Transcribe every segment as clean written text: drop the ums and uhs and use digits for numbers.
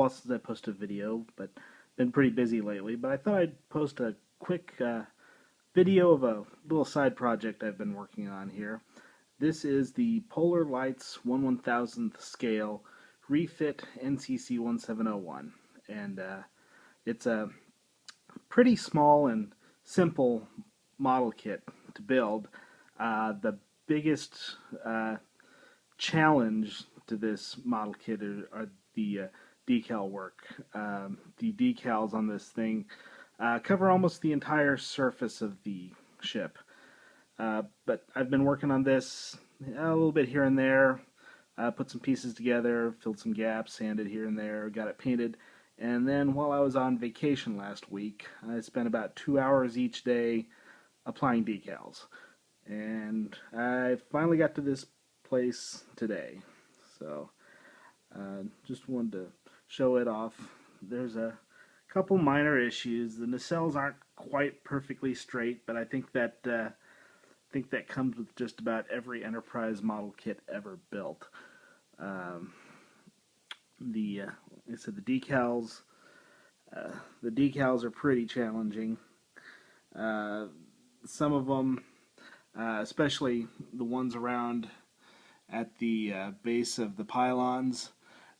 while since I posted a video, but been pretty busy lately. But I thought I'd post a quick video of a little side project I've been working on here. This is the Polar Lights 1/1000th scale Refit NCC 1701, and it's a pretty small and simple model kit to build. The biggest challenge to this model kit are the decal work. The decals on this thing cover almost the entire surface of the ship. But I've been working on this a little bit here and there, put some pieces together, filled some gaps, sanded here and there, got it painted. And then while I was on vacation last week, I spent about 2 hours each day applying decals. And I finally got to this place today. So just wanted to show it off. There's a couple minor issues. The nacelles aren't quite perfectly straight, but I think that comes with just about every Enterprise model kit ever built. Like I said, the decals are pretty challenging. Some of them, especially the ones around at the base of the pylons,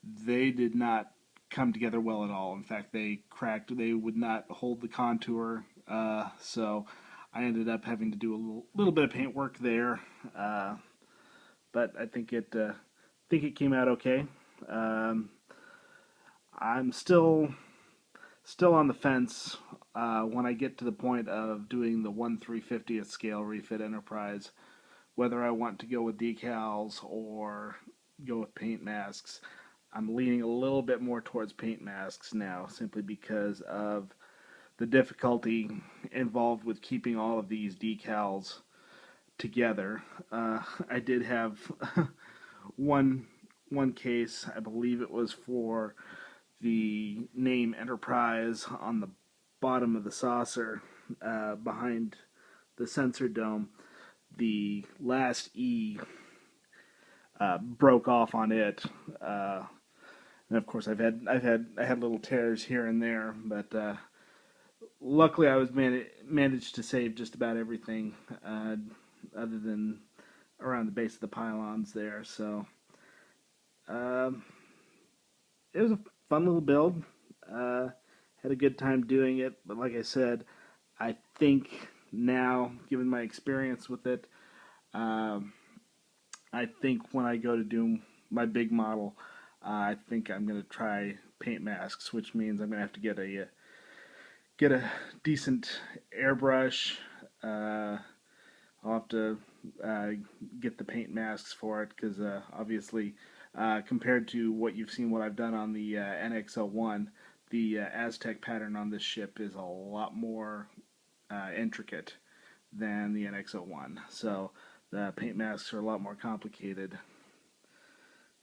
they did not come together well at all. In fact, they cracked. They would not hold the contour, so I ended up having to do a little bit of paint work there. But I think it came out okay. I'm still on the fence when I get to the point of doing the 1/350th scale Refit Enterprise, whether I want to go with decals or go with paint masks. I'm leaning a little bit more towards paint masks now, simply because of the difficulty involved with keeping all of these decals together. I did have one case, I believe it was for the name Enterprise on the bottom of the saucer behind the sensor dome. The last E broke off on it, and of course I had little tears here and there, but luckily I was managed to save just about everything, other than around the base of the pylons there. So it was a fun little build. Had a good time doing it, but like I said, I think now, given my experience with it, I think when I go to do my big model, I think I'm going to try paint masks, which means I'm going to have to get a decent airbrush. I'll have to get the paint masks for it, because obviously, compared to what you've seen, what I've done on the NX-01, the Aztec pattern on this ship is a lot more intricate than the NX-01. So the paint masks are a lot more complicated.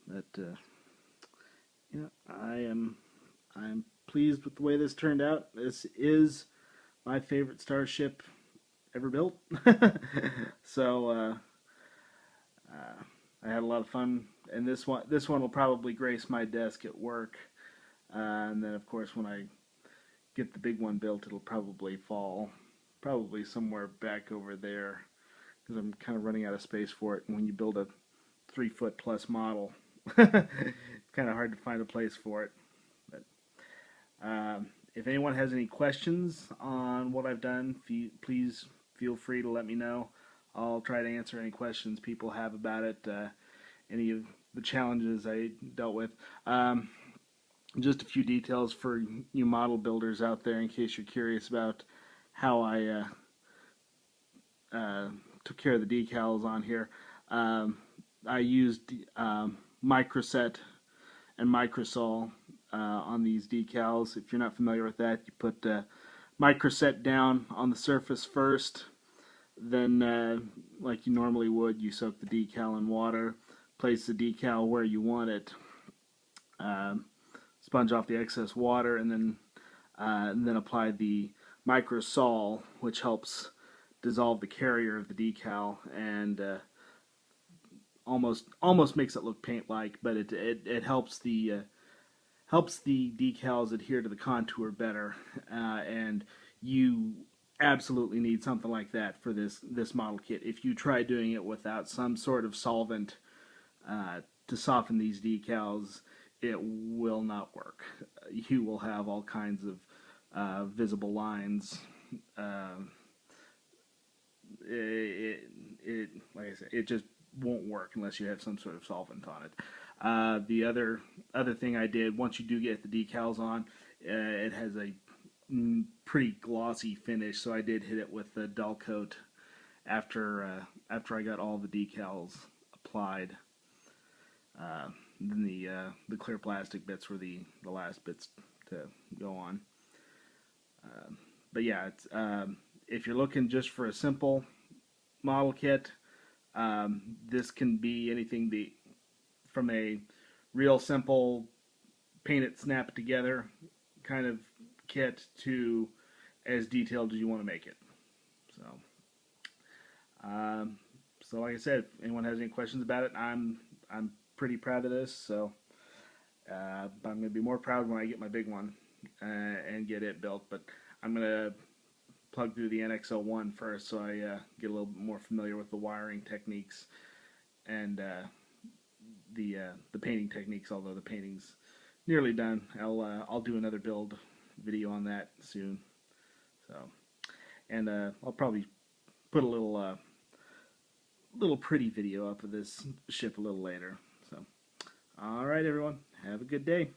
But yeah, I'm pleased with the way this turned out. This is my favorite starship ever built. So I had a lot of fun, and this one will probably grace my desk at work. And then, of course, when I get the big one built, it'll probably fall somewhere back over there, because I'm kind of running out of space for it. And when you build a 3-foot plus model, it's kind of hard to find a place for it. But if anyone has any questions on what I've done, please feel free to let me know. I'll try to answer any questions people have about it, any of the challenges I dealt with. Just a few details for you model builders out there, in case you're curious about how I took care of the decals on here. I used microset and microsol on these decals. If you're not familiar with that, you put microset down on the surface first, then like you normally would, you soak the decal in water, place the decal where you want it, sponge off the excess water, and then apply the microsol, which helps dissolve the carrier of the decal, and almost makes it look paint-like, but it helps the helps the decals adhere to the contour better, and you absolutely need something like that for this model kit. If you try doing it without some sort of solvent to soften these decals, it will not work. You will have all kinds of visible lines. Like I said, it just won't work unless you have some sort of solvent on it. The other thing I did, once you do get the decals on, it has a pretty glossy finish, so I did hit it with the dull coat after I got all the decals applied. Then the clear plastic bits were the last bits to go on. But yeah, it's, if you're looking just for a simple model kit, this can be anything from a real simple paint it, snap it together kind of kit to as detailed as you want to make it. So like I said, if anyone has any questions about it, I'm pretty proud of this. So I'm going to be more proud when I get my big one and get it built. But I'm going to plug through the NX01 first, so I get a little bit more familiar with the wiring techniques and the painting techniques. Although the painting's nearly done, I'll do another build video on that soon. So, and I'll probably put a little pretty video up of this ship a little later. So, all right, everyone, have a good day.